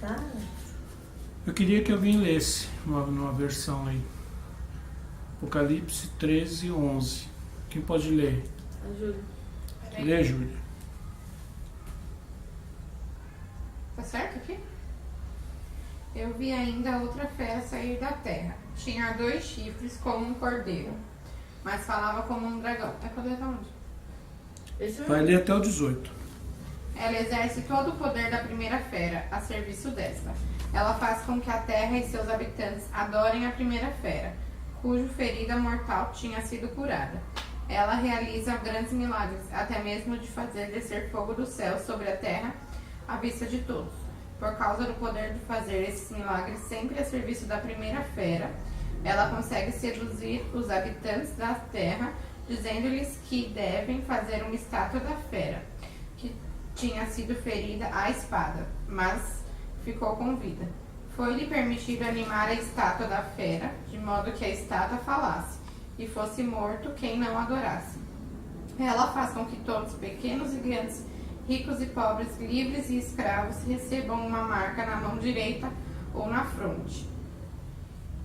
Tá? Eu queria que alguém lesse numa versão aí. Apocalipse 13, 11. Quem pode ler? A Júlia. Lê, Júlia. Tá certo aqui? Eu vi ainda outra fera sair da terra. Tinha 2 chifres como um cordeiro, mas falava como um dragão. É pra ler até onde? Esse Vai ler até o 18. Ela exerce todo o poder da primeira fera a serviço desta. Ela faz com que a terra e seus habitantes adorem a primeira fera, cuja ferida mortal tinha sido curada. Ela realiza grandes milagres, até mesmo de fazer descer fogo do céu sobre a terra à vista de todos. Por causa do poder de fazer esses milagres sempre a serviço da primeira fera, ela consegue seduzir os habitantes da terra, dizendo-lhes que devem fazer uma estátua da fera, que tinha sido ferida à espada, mas ficou com vida. Foi-lhe permitido animar a estátua da fera, de modo que a estátua falasse, e fosse morto quem não adorasse. Ela faz com que todos, pequenos e grandes, ricos e pobres, livres e escravos, recebam uma marca na mão direita ou na fronte.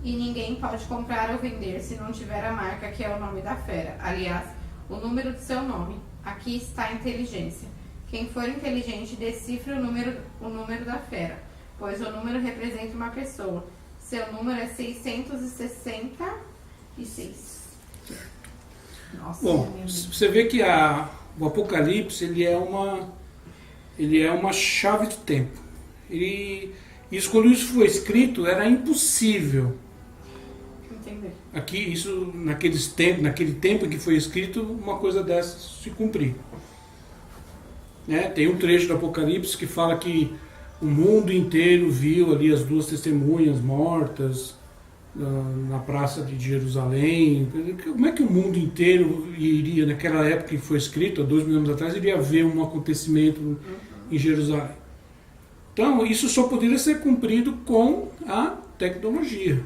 E ninguém pode comprar ou vender se não tiver a marca, que é o nome da fera. Aliás, o número do seu nome. Aqui está a inteligência. Quem for inteligente, decifre o número da fera, pois o número representa uma pessoa. Seu número é 666. Nossa, Bom, você vê que o Apocalipse ele é uma chave do tempo. Isso quando isso foi escrito era impossível. Entender. Aqui isso naquele tempo em que foi escrito uma coisa dessa se cumprir. Né? Tem um trecho do Apocalipse que fala que o mundo inteiro viu ali as 2 testemunhas mortas na praça de Jerusalém. Como é que o mundo inteiro iria, naquela época que foi escrito, há 2 mil anos atrás, iria ver um acontecimento em Jerusalém? Então, isso só poderia ser cumprido com a tecnologia.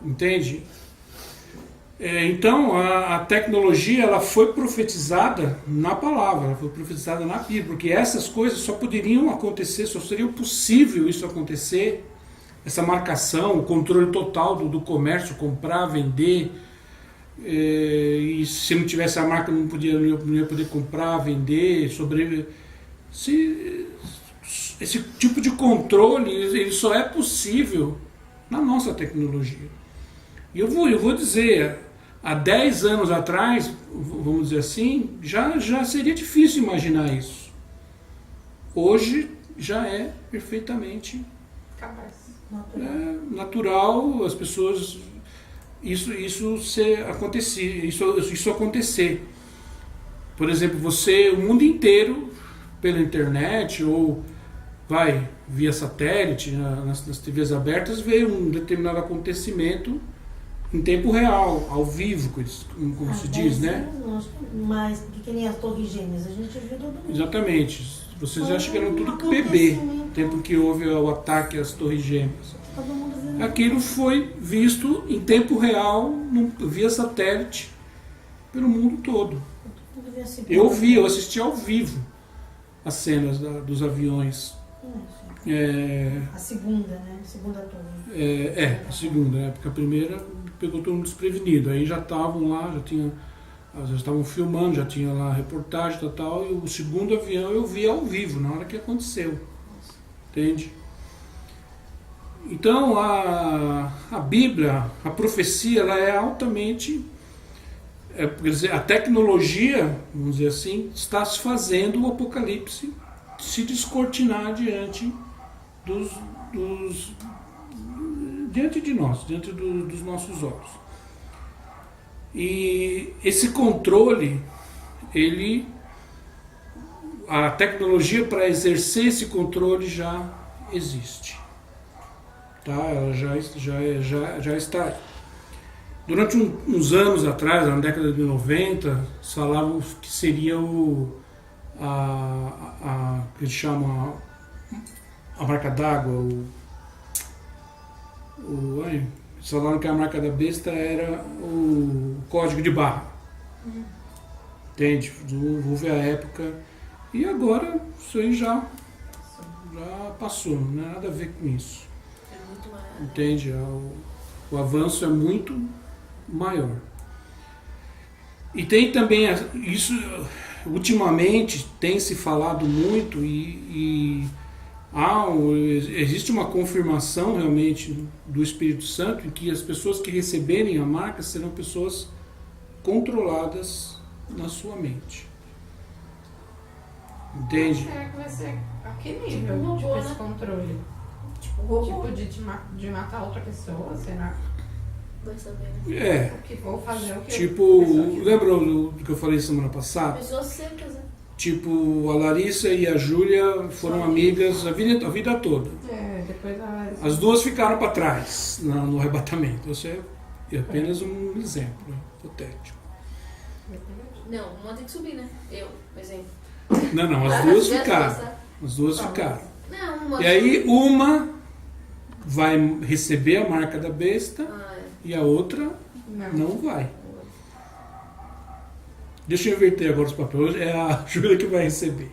Entende? Então, a tecnologia ela foi profetizada na palavra, ela foi profetizada na Bíblia, porque essas coisas só poderiam acontecer, só seria possível isso acontecer, essa marcação, o controle total do comércio, comprar, vender, e se não tivesse a marca não ia poder comprar, vender, sobreviver. Esse tipo de controle ele só é possível na nossa tecnologia. E eu vou dizer, há 10 anos atrás, vamos dizer assim, já seria difícil imaginar isso. Hoje já é perfeitamente natural as pessoas isso acontecer. Por exemplo, o mundo inteiro pela internet ou vai via satélite nas TVs abertas vê um determinado acontecimento em tempo real, ao vivo, como se diz, né? Mas que nem as Torres Gêmeas, a gente viu todo mundo. Exatamente. Vocês acham que eram tudo bebê, no tempo que houve o ataque às Torres Gêmeas. Todo mundo viu. Aquilo foi visto em tempo real, via satélite, pelo mundo todo. Eu assisti ao vivo as cenas dos aviões. A segunda, né? A segunda torre. A segunda, né? Porque a primeira pegou todo mundo desprevenido. Aí já estavam lá, já estavam filmando, já tinha lá a reportagem e tal. E o segundo avião eu vi ao vivo, na hora que aconteceu. Entende? Então a Bíblia, a profecia, ela é altamente... quer dizer, a tecnologia, vamos dizer assim, está se fazendo o Apocalipse se descortinar diante diante de nós, diante dos nossos olhos. E esse controle, a tecnologia para exercer esse controle já existe. Tá? Ela já está. Durante uns anos atrás, na década de 90, falavam que seria que eles chamam a marca d'água, eles falaram que a marca da besta era o código de barra. Entende? Houve a época. E agora isso aí já passou, não tem nada a ver com isso. É muito mais. Entende? O avanço é muito maior. E tem também isso, ultimamente tem se falado muito existe uma confirmação realmente do Espírito Santo em que as pessoas que receberem a marca serão pessoas controladas na sua mente. Entende? Será que vai ser a que nível? Tipo um robô, esse né? controle? Tipo, robô. Tipo de matar outra pessoa, será? Vai saber, né? É, O que vou fazer o que tipo, a pessoa quiser. lembra do que eu falei semana passada? Pessoas secas, né? Tipo, a Larissa e a Júlia foram amigas a vida toda. É, depois ela... As duas ficaram para trás no arrebatamento. Isso é apenas um exemplo hipotético. Não, uma tem que subir, né? Eu, por exemplo. Não, as Ah, duas já ficaram. sei, sabe? As duas ficaram. Não, uma. E aí uma vai receber a marca da besta Ah, é. e a outra Não. não vai. Deixa eu inverter agora os papéis. É a Júlia que vai receber.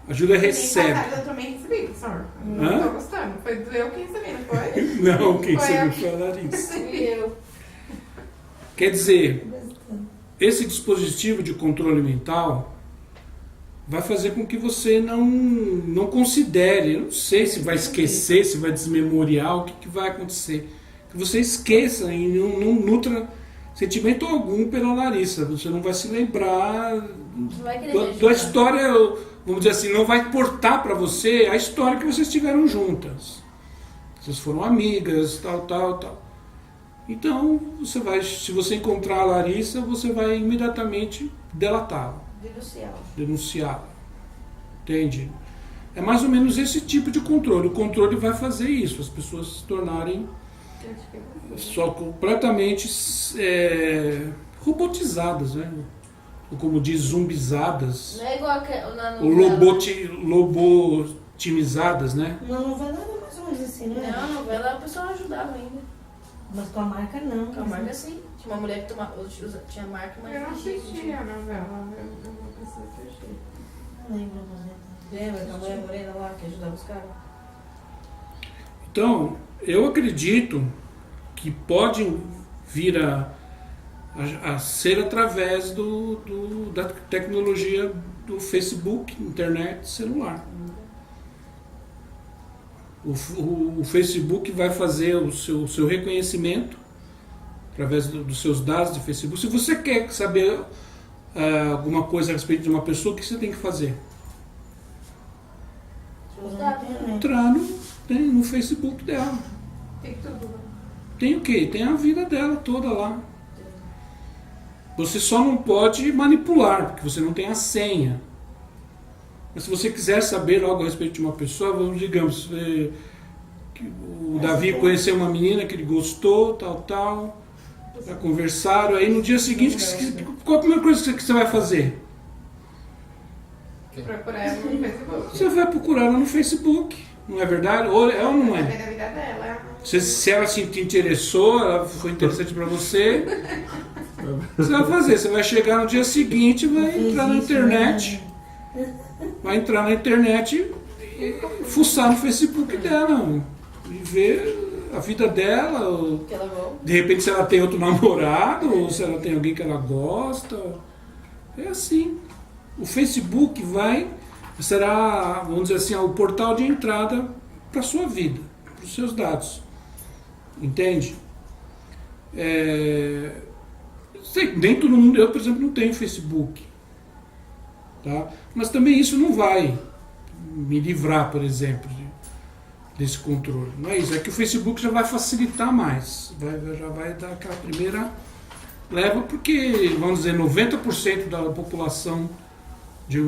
A Júlia recebe. Eu também recebi, professor. Não Hã? tô gostando. Foi eu que recebi, não foi? Não, quem Foi recebeu a- foi a Larissa. E eu. Quer dizer, esse dispositivo de controle mental vai fazer com que você não considere, eu não sei se vai esquecer, se vai desmemoriar, o que vai acontecer. Que você esqueça e não nutra sentimento algum pela Larissa. Você não vai se lembrar Não vai querer da ajudar. história, vamos dizer assim, não vai importar para você a história que vocês tiveram juntas. Vocês foram amigas, tal. Então, você vai, se você encontrar a Larissa, você vai imediatamente delatá-la, denunciá-la. Entende? É mais ou menos esse tipo de controle. O controle vai fazer isso, as pessoas se tornarem só completamente robotizadas, né? Ou como diz, zumbizadas. Não é igual na Ou lobotimizadas, né? Na novela era mais ou menos assim, não é? Não, a novela a pessoa ajudava ainda. Mas com a marca não. Com a marca sim. Tinha uma mulher que tinha marca, mas Eu não fingia que assisti tinha. a novela. Eu não preciso assistir. Não lembro mais. Lembra da mulher morena lá que ajudava os caras? Então, eu acredito que pode vir a ser através da tecnologia do Facebook, internet, celular. O Facebook vai fazer o seu reconhecimento através dos seus dados de Facebook. Se você quer saber alguma coisa a respeito de uma pessoa, o que você tem que fazer? Os dados. Entrar no Facebook dela. Tem tudo. Né? Tem o quê? Tem a vida dela toda lá. Você só não pode manipular, porque você não tem a senha. Mas se você quiser saber algo a respeito de uma pessoa, digamos, que o Davi conheceu uma menina que ele gostou, tal, já conversaram, aí no dia seguinte, qual a primeira coisa que você vai fazer? Procurar ela no Facebook. Você vai procurar ela no Facebook, não é verdade? Ou é ou não Saber é? da vida dela. Se ela te interessou, ela foi interessante para você, você vai fazer, você vai chegar no dia seguinte, vai entrar na internet, e fuçar no Facebook dela, e ver a vida dela, ou, Que ela gosta. de repente se ela tem outro namorado, ou se ela tem alguém que ela gosta. É assim. O Facebook será, vamos dizer assim, o portal de entrada para a sua vida, para os seus dados. Entende? Nem todo mundo, eu por exemplo não tenho Facebook, tá? Mas também isso não vai me livrar, por exemplo, desse controle. Não é isso, é que o Facebook já vai facilitar mais, já vai dar aquela primeira leva, porque, vamos dizer, 90% da população de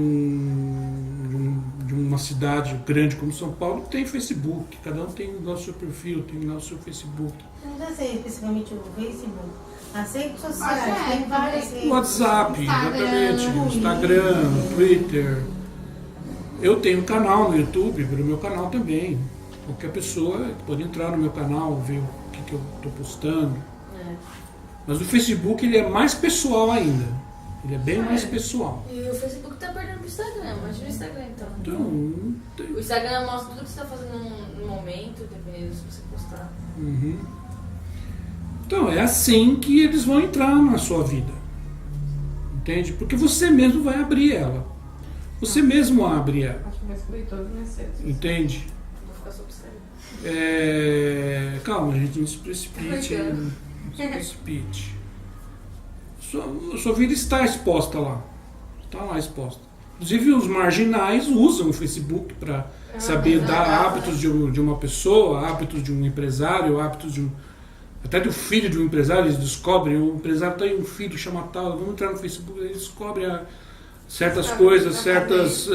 uma cidade grande como São Paulo tem Facebook, cada um tem lá o seu perfil, tem lá o seu Facebook. Não sei especificamente o Facebook. As redes Ah, sociais, tem várias redes. WhatsApp, exatamente, Instagram, Twitter. Eu tenho um canal no YouTube, pelo meu canal também. Qualquer pessoa pode entrar no meu canal, ver o que eu estou postando. É. Mas o Facebook ele é mais pessoal ainda. Ele é bem mais pessoal. E o Facebook tá perdendo pro Instagram, mas o Instagram então. Então, O Instagram mostra tudo que você tá fazendo no momento, dependendo se você postar. Uhum. Então, é assim que eles vão entrar na sua vida. Entende? Porque você mesmo vai abrir ela. Você mesmo abre ela. Acho que vai excluir todas as minhas redes. Entende? Vou ficar só observando. Calma, gente, não se precipite. Não se precipite. Sua vida está exposta lá. Está lá exposta. Inclusive, os marginais usam o Facebook para saber dar hábitos de uma pessoa, hábitos de um empresário, hábitos de até do filho de um empresário. Eles descobrem, o empresário tem um filho chamado tal, vamos entrar no Facebook, eles descobrem certas coisas, certas...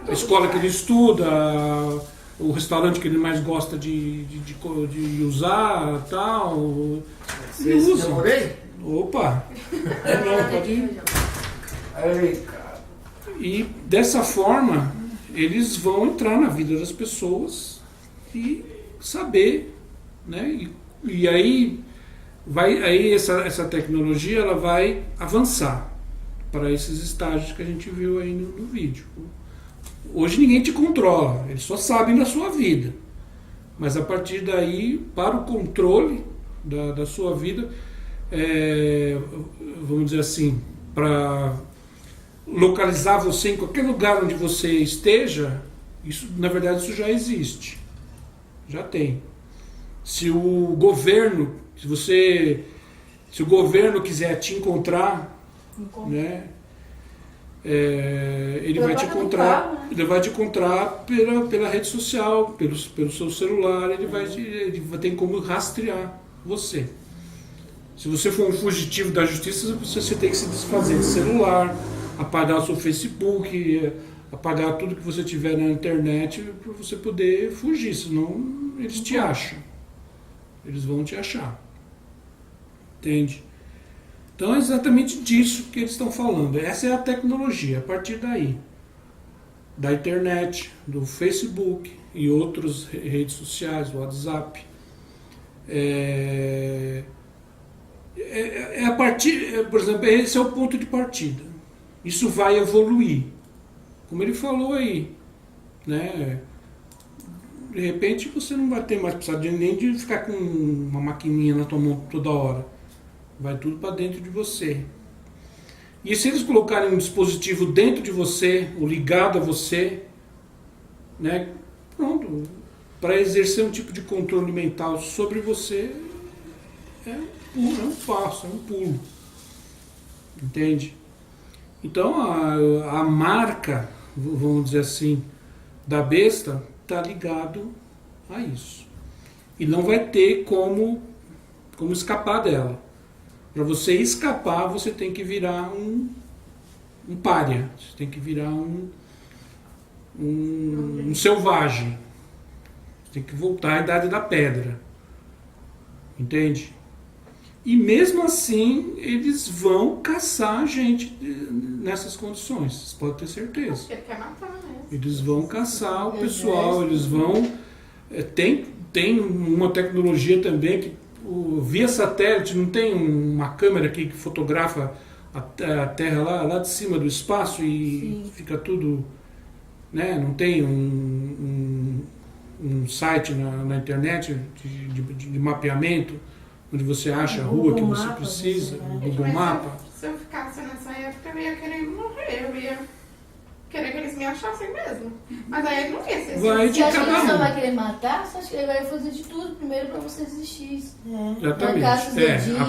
a escola que ele estuda, o restaurante que ele mais gosta de usar, tal. Ele usa. Opa! Não, pode ir. Aí, cara. E dessa forma, eles vão entrar na vida das pessoas e saber, né? E aí essa tecnologia ela vai avançar para esses estágios que a gente viu aí no vídeo. Hoje ninguém te controla, eles só sabem da sua vida. Mas a partir daí, para o controle da sua vida, vamos dizer assim, para localizar você em qualquer lugar onde você esteja, isso, na verdade, isso já existe. Já tem. Se o governo quiser te encontrar, né, ele vai te encontrar, carro, né? ele vai te encontrar pela rede social, pelo seu celular, ele tem como rastrear você. Se você for um fugitivo da justiça, você tem que se desfazer de celular, apagar o seu Facebook, apagar tudo que você tiver na internet para você poder fugir, senão eles te acham. Eles vão te achar. Entende? Então é exatamente disso que eles estão falando. Essa é a tecnologia. A partir daí, da internet, do Facebook e outras redes sociais, o WhatsApp, a partir, por exemplo, esse é o ponto de partida. Isso vai evoluir. Como ele falou aí, né? De repente você não vai ter mais precisado nem de ficar com uma maquininha na tua mão toda hora. Vai tudo para dentro de você. E se eles colocarem um dispositivo dentro de você, ou ligado a você, né? Pronto. Para exercer um tipo de controle mental sobre você, é um passo, é um pulo. Entende? Então a marca, vamos dizer assim, da besta está ligado a isso. E não vai ter como escapar dela. Para você escapar, você tem que virar um pária. Você tem que virar um selvagem. Você tem que voltar à idade da pedra. Entende? E mesmo assim, eles vão caçar a gente nessas condições. Vocês podem ter certeza. Ele quer matar, né? Eles vão caçar o pessoal, eles vão... Tem uma tecnologia também que via satélite, não tem uma câmera aqui que fotografa a Terra lá de cima do espaço e Sim. fica tudo... Né? Não tem um site na internet de mapeamento onde você acha a rua que você precisa, o Google Mapa. Se eu ficasse nessa época, eu ia querer morrer, eu ia querer que eles me achassem mesmo. Mas aí não ia ser Vai assim. de Você acha que ele cada só um. vai querer matar? Você acha que ele vai fazer de tudo primeiro pra você desistir? Arrancar seus Exatamente. dedinhos, A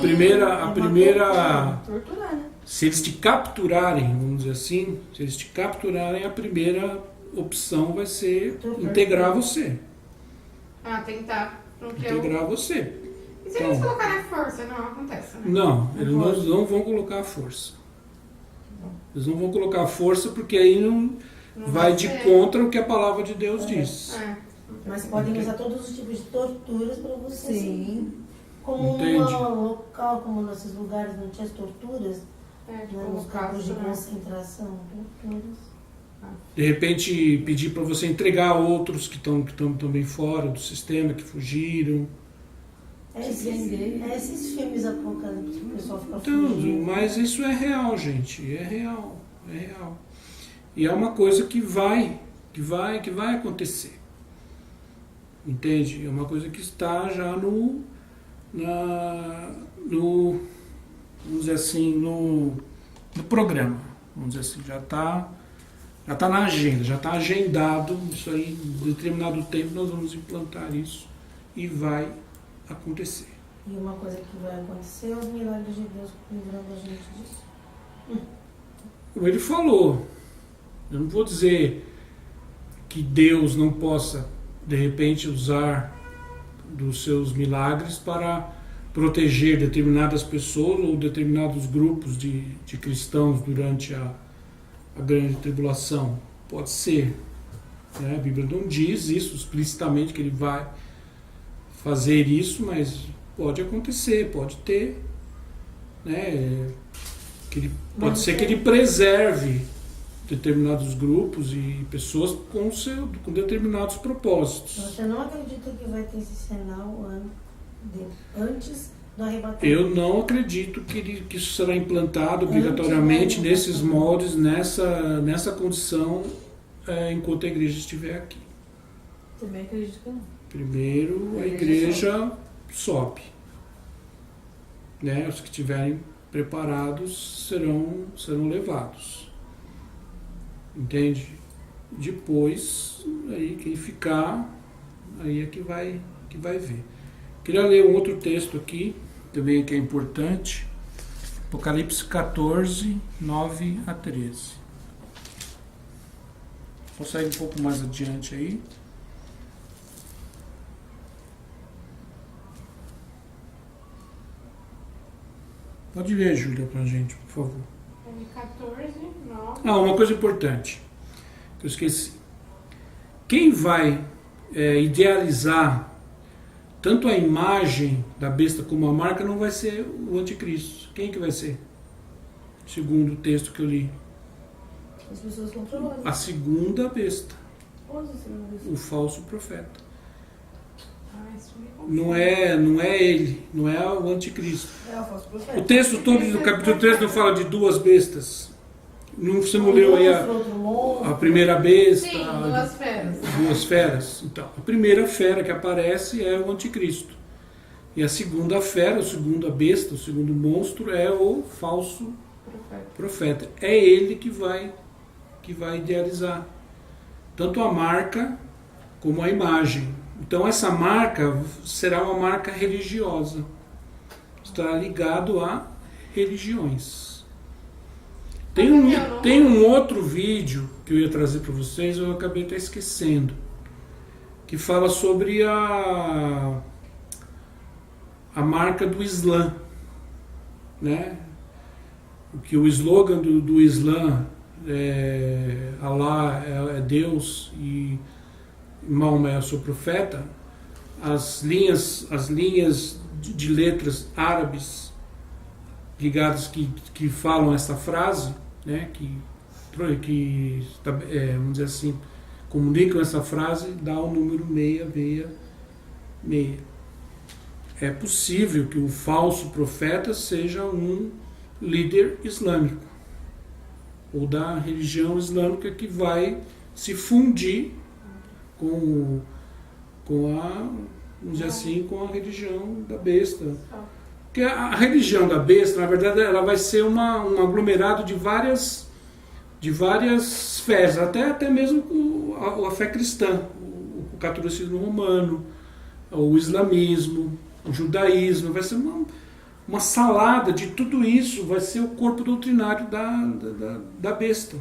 primeira... torturar, né? Se eles te capturarem, vamos dizer assim, se eles te capturarem, a primeira opção vai ser integrar você. Tentar. Porque Integrar você. E se eles colocarem a força? Não acontece, né? Não, eles não vão colocar a força. Eles não vão colocar a força porque aí não vai de contra o que a palavra de Deus diz. Mas podem usar todos os tipos de torturas para você. Sim. Como Entende? um local, como nesses lugares não tinha as torturas, Tipo, né, nos campos de concentração, torturas. De repente pedir para você entregar outros que estão também fora do sistema, que fugiram. Esses filmes apocalípticos que o pessoal fica Então, fugindo. mas isso é real, gente. É real. É real. E é uma coisa que vai que vai acontecer. Entende? É uma coisa que está já no vamos dizer assim, no programa. Vamos dizer assim, já está na agenda, já está agendado isso aí, em determinado tempo nós vamos implantar isso e vai acontecer. E uma coisa que vai acontecer é os milagres de Deus livrando a gente disso. Como ele falou, eu não vou dizer que Deus não possa, de repente, usar dos seus milagres para proteger determinadas pessoas ou determinados grupos de cristãos durante a grande tribulação. Pode ser. Né? A Bíblia não diz isso explicitamente, que ele vai fazer isso, mas pode acontecer, pode ter. Né? Pode ser que ele preserve determinados grupos e pessoas com determinados propósitos. Você não acredita que vai ter esse sinal antes do arrebatamento? Eu não acredito que isso será implantado obrigatoriamente nesses moldes, nessa condição, enquanto a igreja estiver aqui. Também acredito que não. Primeiro a igreja sobe. Né? Os que estiverem preparados serão levados. Entende? Depois, aí quem ficar, aí é que vai ver. Queria ler um outro texto aqui, também que é importante. Apocalipse 14, 9 a 13. Consegue um pouco mais adiante aí. Pode ler, Júlia, pra gente, por favor. 14, 9. Uma coisa importante, que eu esqueci. Quem vai idealizar tanto a imagem da besta como a marca não vai ser o anticristo. Quem que vai ser? Segundo o texto que eu li. As pessoas controlam. A segunda besta. Onde você não viu? O falso profeta. Isso me Não é ele, não é o anticristo. É o falso profeta. O texto todo do capítulo 3 não fala de duas bestas. Você não leu aí a primeira besta? Sim, duas feras. Duas feras. Então, a primeira fera que aparece é o anticristo. E a segunda fera, a segunda besta, o segundo monstro é o falso profeta. É ele que vai idealizar tanto a marca como a imagem. Então essa marca será uma marca religiosa. Estará ligado a religiões. Tem um outro vídeo que eu ia trazer para vocês, eu acabei até esquecendo, que fala sobre a marca do Islã, né? Que o slogan do Islã é Allah é Deus e Maomé é o seu profeta. As linhas de letras árabes ligadas que falam essa frase, né, que vamos dizer assim, comunicam essa frase, dá o número 666. É possível que o falso profeta seja um líder islâmico ou da religião islâmica que vai se fundir com a, vamos dizer assim, com a religião da besta. Porque a religião da besta, na verdade, ela vai ser um aglomerado de várias fés, até mesmo a fé cristã, o catolicismo romano, o islamismo, o judaísmo, vai ser uma salada de tudo isso, vai ser o corpo doutrinário da besta.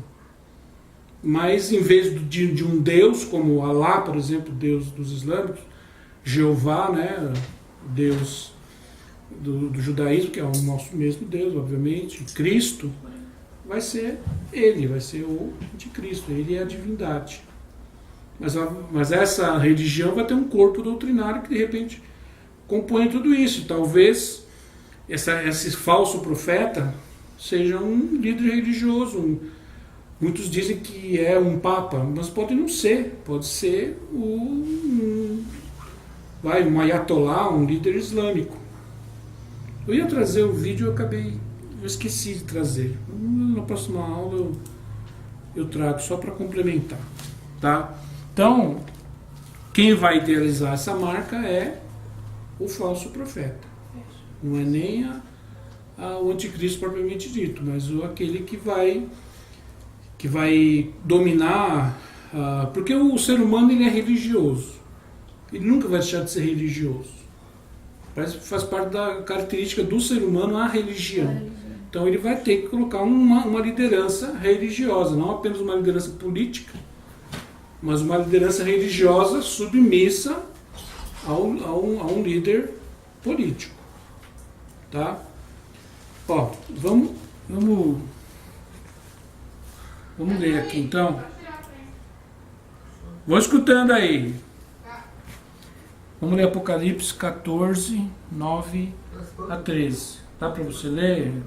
Mas em vez de um Deus, como Alá, por exemplo, Deus dos islâmicos, Jeová, né, Deus do judaísmo, que é o nosso mesmo Deus, obviamente, Cristo, vai ser ele, vai ser o anticristo, ele é a divindade. Mas essa religião vai ter um corpo doutrinário que de repente compõe tudo isso. Talvez esse falso profeta seja um líder religioso. Muitos dizem que é um papa, mas pode não ser. Pode ser um ayatolá, um líder islâmico. Eu ia trazer o vídeo, eu esqueci de trazer. Na próxima aula eu trago só para complementar. Tá? Então, quem vai idealizar essa marca é o falso profeta. Não é nem o anticristo propriamente dito, mas aquele que vai dominar, porque o ser humano ele é religioso. Ele nunca vai deixar de ser religioso. Faz parte da característica do ser humano a religião. Então ele vai ter que colocar uma liderança religiosa, não apenas uma liderança política, mas uma liderança religiosa submissa a um líder político. Tá? Ó, vamos ler aqui então. Vou escutando aí. Vamos ler Apocalipse 14, 9 a 13. Dá para você ler?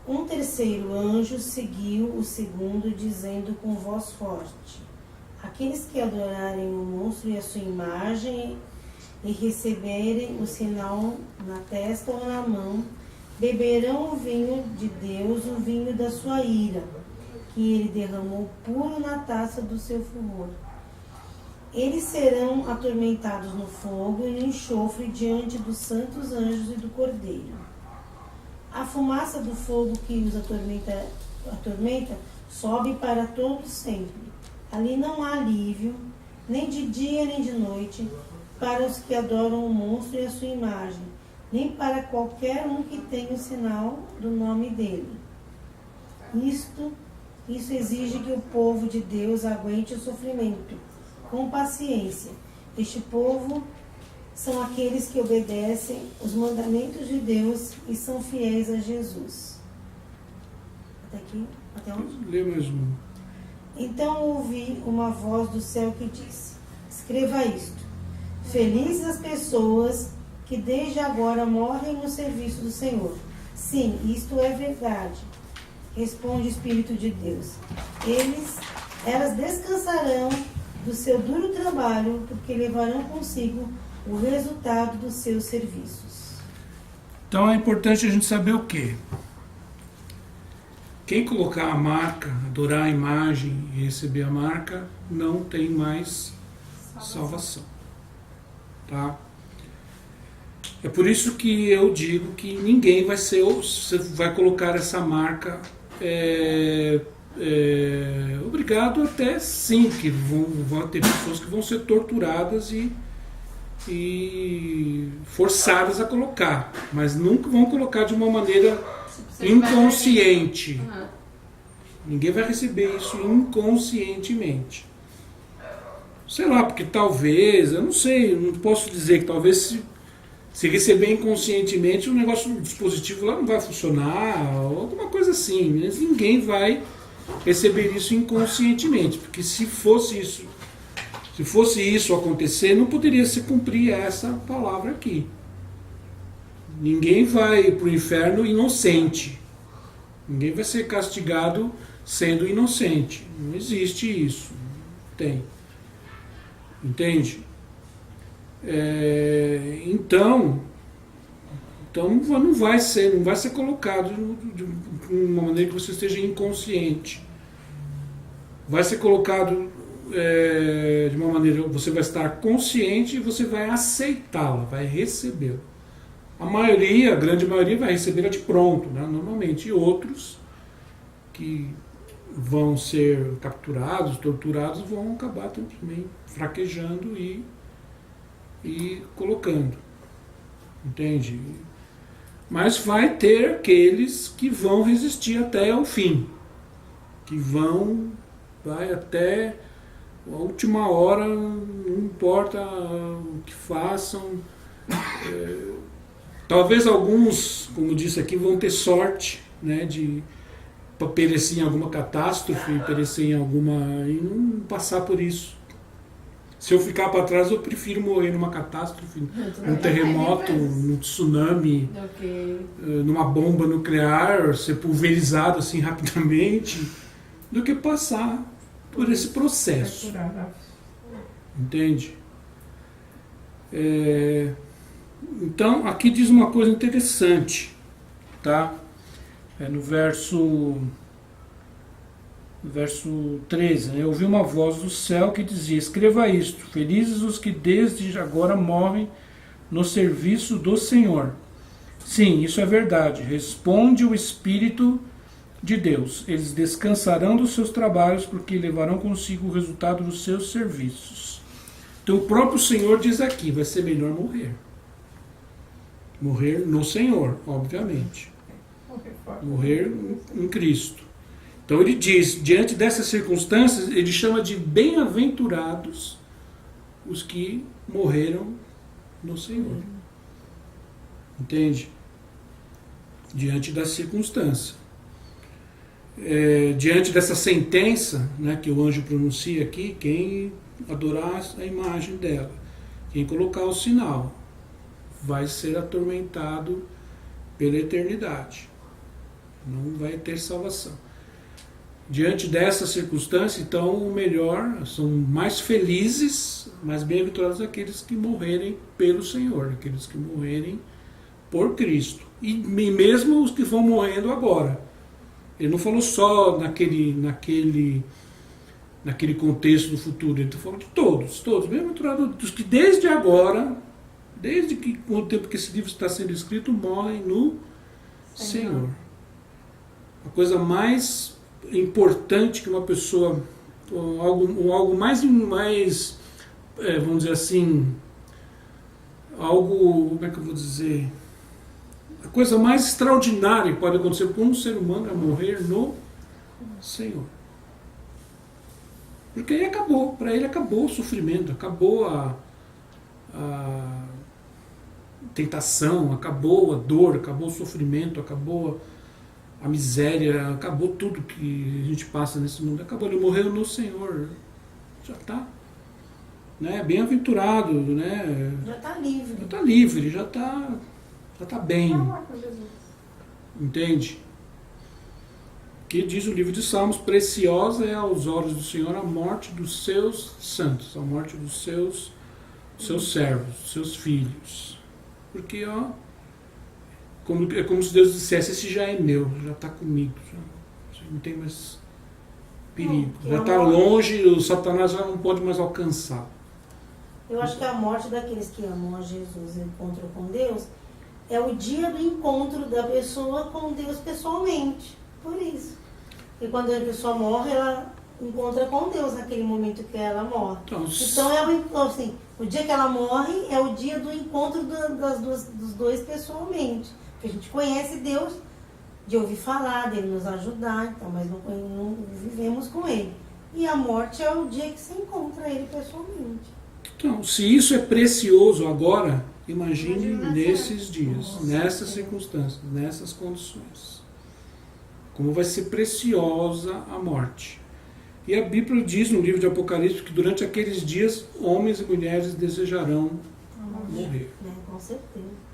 Um terceiro anjo seguiu o segundo, dizendo com voz forte: aqueles que adorarem o monstro e a sua imagem e receberem o sinal na testa ou na mão, beberão o vinho de Deus, o vinho da sua ira, que ele derramou puro na taça do seu furor. Eles serão atormentados no fogo e no enxofre diante dos santos anjos e do Cordeiro. A fumaça do fogo que os atormenta sobe para todo sempre. Ali não há alívio, nem de dia nem de noite, para os que adoram o monstro e a sua imagem, nem para qualquer um que tenha o sinal do nome dele. Isso exige que o povo de Deus aguente o sofrimento com paciência. Este povo são aqueles que obedecem os mandamentos de Deus e são fiéis a Jesus. Até aqui? Até onde? Lê mais um. Então ouvi uma voz do céu que disse: escreva isto. Felizes as pessoas que desde agora morrem no serviço do Senhor. Sim, isto é verdade, responde o Espírito de Deus. Elas descansarão do seu duro trabalho, porque levarão consigo o resultado dos seus serviços. Então é importante a gente saber o quê? Quem colocar a marca, adorar a imagem e receber a marca, não tem mais salvação. Tá? É por isso que eu digo que ninguém vai ser, você vai colocar essa marca, obrigado até sim, que vão ter pessoas que vão ser torturadas e forçadas a colocar, mas nunca vão colocar de uma maneira inconsciente. Ninguém vai receber isso inconscientemente. Sei lá, porque talvez, eu não sei, eu não posso dizer que talvez se receber inconscientemente o dispositivo lá não vai funcionar, ou alguma coisa assim, mas ninguém vai receber isso inconscientemente, porque se fosse isso acontecer, não poderia se cumprir essa palavra aqui. Ninguém vai para o inferno inocente. Ninguém vai ser castigado sendo inocente. Não existe isso. Não tem. Entende? Então não vai ser colocado de uma maneira que você esteja inconsciente. Vai ser colocado de uma maneira que você vai estar consciente e você vai aceitá-la, vai recebê-la. A grande maioria vai recebê-la de pronto, né, normalmente. E outros que vão ser capturados, torturados, vão acabar também fraquejando e colocando. Entende? Mas vai ter aqueles que vão resistir até o fim, que vai até a última hora, não importa o que façam. Talvez alguns, como disse aqui, vão ter sorte, né, de perecer em alguma catástrofe, perecer em alguma... e não passar por isso. Se eu ficar para trás, eu prefiro morrer numa catástrofe, num terremoto, num tsunami, numa bomba nuclear, ser pulverizado assim rapidamente, do que passar por esse processo. Entende? Então, aqui diz uma coisa interessante, tá? no verso 13, né? Eu ouvi uma voz do céu que dizia: escreva isto, felizes os que desde agora morrem no serviço do Senhor. Sim, isso é verdade, responde o Espírito de Deus. Eles descansarão dos seus trabalhos, porque levarão consigo o resultado dos seus serviços. Então o próprio Senhor diz aqui, vai ser melhor morrer. Morrer no Senhor, obviamente. Morrer em Cristo. Então ele diz, diante dessas circunstâncias, ele chama de bem-aventurados os que morreram no Senhor. Entende? Diante da circunstância. Diante dessa sentença, né, que o anjo pronuncia aqui, quem adorar a imagem dela, quem colocar o sinal, vai ser atormentado pela eternidade. Não vai ter salvação. Diante dessa circunstância, então, o melhor, são mais felizes, mais bem-aventurados aqueles que morrerem pelo Senhor, aqueles que morrerem por Cristo. E mesmo os que vão morrendo agora. Ele não falou só naquele contexto do futuro, ele falou de todos, bem-aventurados dos que desde agora, desde que o tempo que esse livro está sendo escrito, morrem no Senhor. A coisa mais importante que uma pessoa, algo mais vamos dizer assim, algo, como é que eu vou dizer, a coisa mais extraordinária que pode acontecer com um ser humano é morrer no Senhor. Porque aí acabou, para ele acabou o sofrimento, acabou a tentação, acabou a dor, acabou o sofrimento, acabou a miséria, acabou tudo que a gente passa nesse mundo, acabou, ele morreu no Senhor, já está, né, bem-aventurado, né, Já está livre. já está livre, já está bem, entende? Que diz o livro de Salmos, preciosa é aos olhos do Senhor a morte dos seus santos, a morte dos seus servos, dos seus filhos, porque é como se Deus dissesse, esse já é meu, já está comigo, já não tem mais perigo, já está longe, o Satanás já não pode mais alcançar. Eu acho que a morte daqueles que amam a Jesus e encontram com Deus é o dia do encontro da pessoa com Deus pessoalmente, por isso. E quando a pessoa morre, ela encontra com Deus naquele momento que ela morre. Então assim, o dia que ela morre é o dia do encontro dos dois pessoalmente. Porque a gente conhece Deus de ouvir falar, dele nos ajudar, então, mas não vivemos com Ele. E a morte é o dia que se encontra Ele pessoalmente. Então, se isso é precioso agora, imagine nesses dias, nessas circunstâncias, nessas condições. Como vai ser preciosa a morte. E a Bíblia diz no livro de Apocalipse que durante aqueles dias, homens e mulheres desejarão morrer. Com certeza.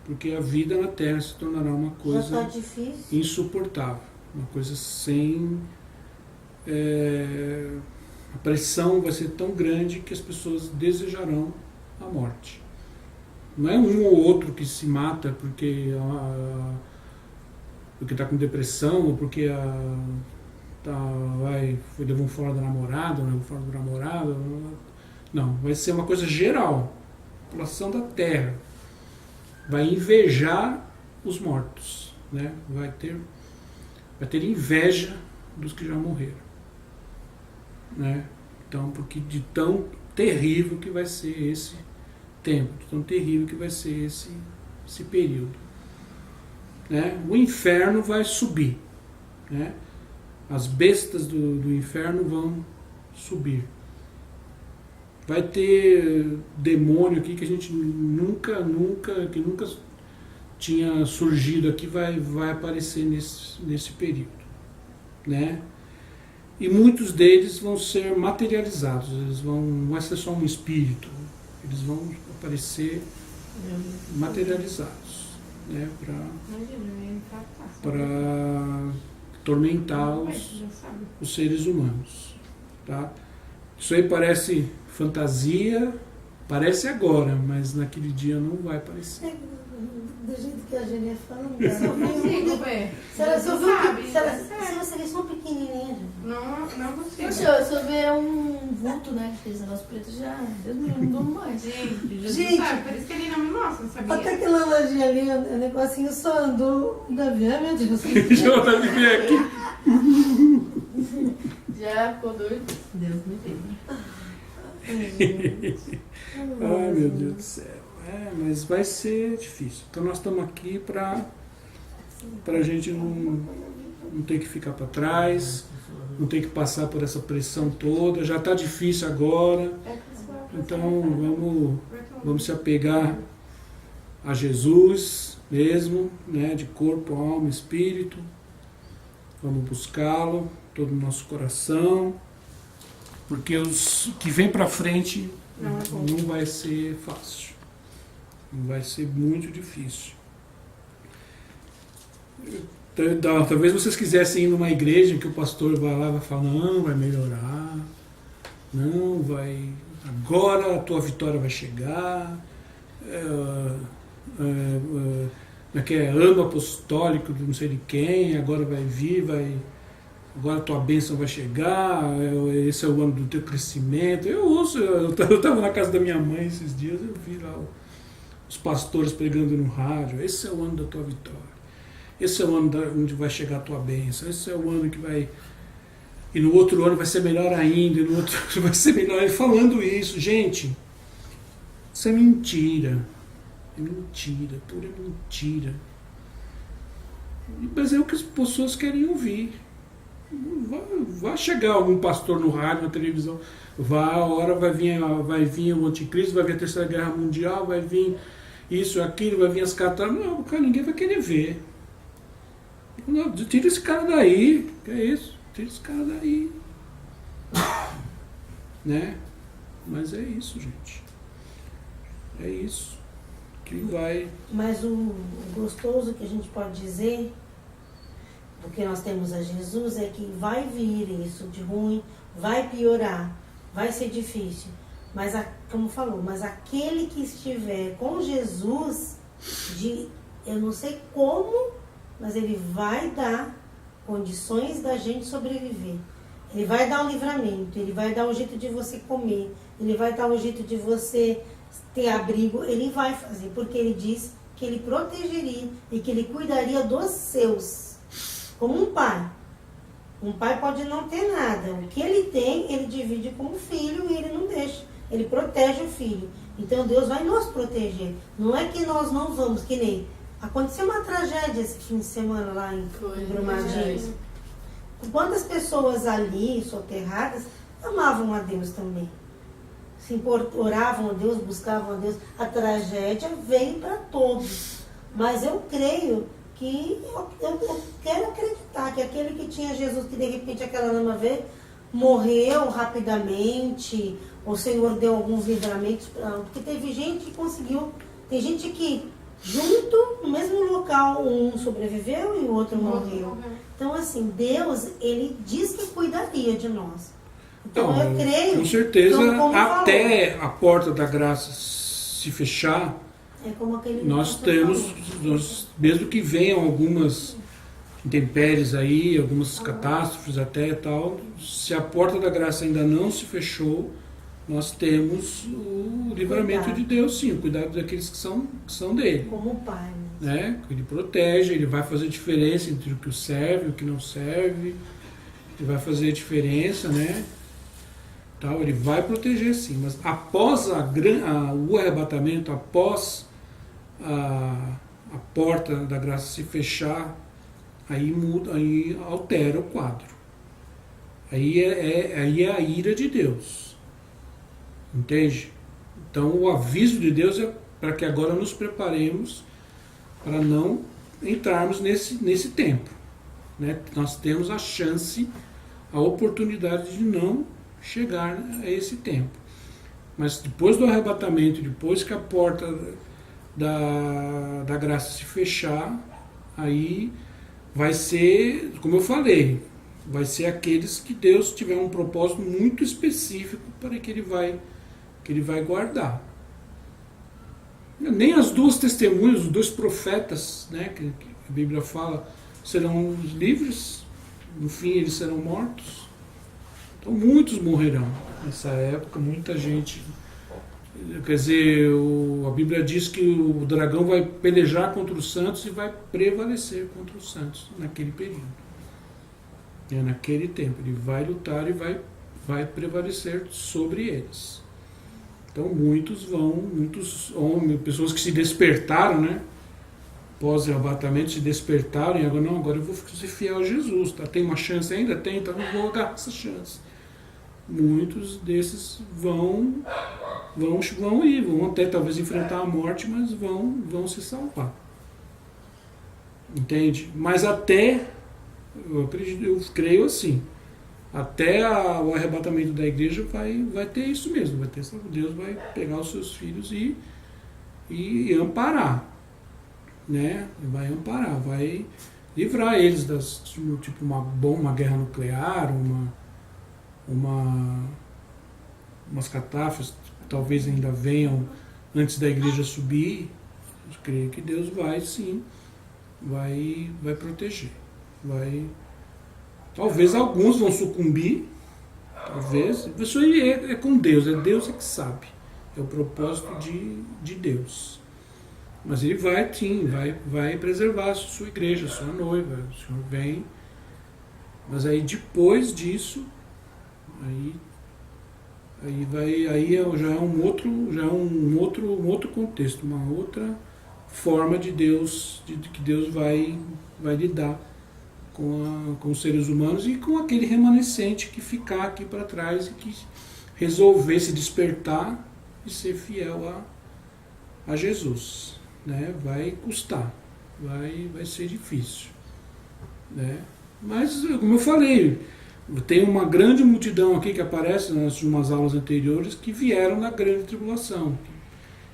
Porque a vida na Terra se tornará uma coisa já tá difícil. Insuportável. Uma coisa sem... a pressão vai ser tão grande que as pessoas desejarão a morte. Não é um ou outro que se mata porque está com depressão ou porque levou fora da namorada, levou fora do namorado. Não, vai ser uma coisa geral. A população da Terra vai invejar os mortos, né? Vai ter inveja dos que já morreram, né? Então, porque de tão terrível que vai ser esse tempo, de tão terrível que vai ser esse período, né? O inferno vai subir, né? As bestas do inferno vão subir. Vai ter demônio aqui que a gente nunca tinha surgido aqui, vai aparecer nesse período, né? E muitos deles vão ser materializados, não vai ser só um espírito, eles vão aparecer materializados, né? Para atormentar os seres humanos, tá? Isso aí parece fantasia, parece agora, mas naquele dia não vai parecer. Do jeito que a Gênia fala, não Não consigo ver. Se ela só Você viu sabe, se ela- é se sério. você vê só um pequenininho. Não consigo. Poxa, se eu ver um vulto, né? Aqueles negócios pretos já. Deus me livre, não durmo mais. Gente, Jesus Gente. sabe, por isso que ele não me mostra, sabia? Até aquela lojinha ali, o negocinho só andou. Davi, ai meu Deus. Deixa eu dar de ver aqui. Já ficou doido. Deus me livre. Ai, meu Deus do céu. Mas vai ser difícil. Então nós estamos aqui para a gente não ter que ficar para trás, não ter que passar por essa pressão toda. Já está difícil agora. Então vamos se apegar a Jesus mesmo, né, de corpo, alma, espírito. Vamos buscá-lo, todo o nosso coração, porque os que vem para frente não vai ser fácil. Vai ser muito difícil. Talvez vocês quisessem ir numa igreja que o pastor vai lá e vai falar, não, vai melhorar, não, vai, agora a tua vitória vai chegar, que é ano apostólico de não sei de quem, agora vai vir, agora a tua bênção vai chegar, esse é o ano do teu crescimento. Eu ouço, eu estava na casa da minha mãe esses dias, eu vi lá os pastores pregando no rádio, esse é o ano da tua vitória, esse é o ano onde vai chegar a tua bênção, esse é o ano que vai, e no outro ano vai ser melhor ainda, e no outro vai ser melhor, e falando isso, gente, isso é mentira, pura mentira, mas é o que as pessoas querem ouvir. Vai chegar algum pastor no rádio, na televisão, a hora vai vir o anticristo, vai vir a terceira guerra mundial, vai vir isso, aquilo, vai vir as catástrofes. Não, cara, ninguém vai querer ver. Não, tira esse cara daí, que é isso? Tira esse cara daí. Né? Mas é isso, gente. É isso. Que vai. Mas o gostoso que a gente pode dizer, porque nós temos a Jesus, é que vai vir isso de ruim, vai piorar, vai ser difícil. Mas, como falou, mas aquele que estiver com Jesus, eu não sei como, mas ele vai dar condições da gente sobreviver. Ele vai dar um livramento, ele vai dar um jeito de você comer, ele vai dar um jeito de você ter abrigo, ele vai fazer, porque ele diz que ele protegeria e que ele cuidaria dos seus. Como um pai. Um pai pode não ter nada. O que ele tem, ele divide com o filho e ele não deixa. Ele protege o filho. Então Deus vai nos proteger. Não é que nós não vamos, que nem... Aconteceu uma tragédia esse fim de semana lá em Brumadinho. Quantas pessoas ali, soterradas, amavam a Deus também. Oravam a Deus, buscavam a Deus. A tragédia veio para todos. Mas eu creio que eu quero acreditar que aquele que tinha Jesus, que de repente aquela lama veio, morreu rapidamente, o Senhor deu alguns livramentos, porque teve gente que conseguiu, tem gente que junto, no mesmo local, um sobreviveu e o outro morreu. Então assim, Deus, ele diz que cuidaria de nós. Então eu creio. Com certeza, então, até a porta da graça se fechar, é como aquele nós temos, mesmo que venham algumas intempéries aí, algumas catástrofes até e tal, se a porta da graça ainda não se fechou, nós temos o livramento de Deus, sim, o cuidado daqueles que são dele. Como o Pai. Né? Ele protege, ele vai fazer diferença entre o que serve e o que não serve, ele vai fazer a diferença, né? Tal, ele vai proteger sim, mas após o arrebatamento, após a porta da graça se fechar, aí muda, aí altera o quadro. Aí é a ira de Deus. Entende? Então o aviso de Deus é para que agora nos preparemos para não entrarmos nesse tempo. Né? Nós temos a chance, a oportunidade de não chegar a esse tempo. Mas depois do arrebatamento, depois que a porta da graça se fechar, aí vai ser, como eu falei, vai ser aqueles que Deus tiver um propósito muito específico para que ele vai guardar. Nem as duas testemunhas, os dois profetas, né, que a Bíblia fala, serão livres, no fim eles serão mortos. Então muitos morrerão nessa época, muita gente. Quer dizer, a Bíblia diz que o dragão vai pelejar contra os santos e vai prevalecer contra os santos naquele período. Naquele tempo, ele vai lutar e vai prevalecer sobre eles. Então muitos homens, pessoas que se despertaram, né? Pós-arrebatamento se despertaram e agora eu vou ser fiel a Jesus, tá? Tem uma chance ainda? Tem, então eu vou dar essa chance. Muitos desses vão ir, vão até talvez enfrentar a morte, mas vão se salvar. Entende? Mas até, eu creio assim, até o arrebatamento da igreja vai ter isso mesmo, vai ter Deus vai pegar os seus filhos e amparar, né? Vai amparar, vai livrar eles das, tipo uma guerra nuclear, umas catástrofes talvez ainda venham antes da igreja subir. Eu creio que Deus vai sim, vai proteger. Talvez alguns vão sucumbir, talvez. Isso aí é com Deus, é Deus que sabe. É o propósito de Deus. Mas ele vai sim, vai preservar a sua igreja, a sua noiva. O Senhor vem. Mas aí depois disso, aí já é um outro contexto, uma outra forma de Deus, que Deus vai lidar com os seres humanos e com aquele remanescente que ficar aqui para trás e que resolver se despertar e ser fiel a Jesus, né? Vai custar, vai ser difícil, né? Mas, como eu falei, tem uma grande multidão aqui que aparece nas umas aulas anteriores que vieram da grande tribulação.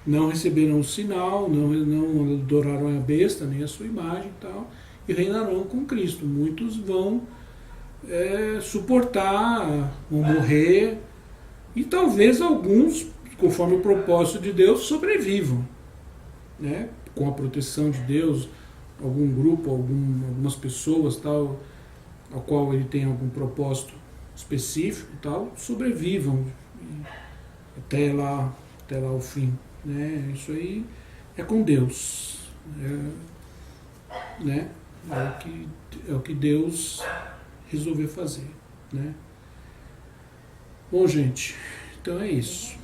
Não receberam o sinal, não adoraram a besta, nem a sua imagem e tal, e reinarão com Cristo. Muitos vão suportar, vão morrer, e talvez alguns, conforme o propósito de Deus, sobrevivam, né? Com a proteção de Deus, algum grupo, algumas pessoas, tal, ao qual ele tem algum propósito específico, tal, sobrevivam até lá o fim, né? Isso aí é com Deus, né? É o que Deus resolveu fazer, né? Bom, gente, então é isso.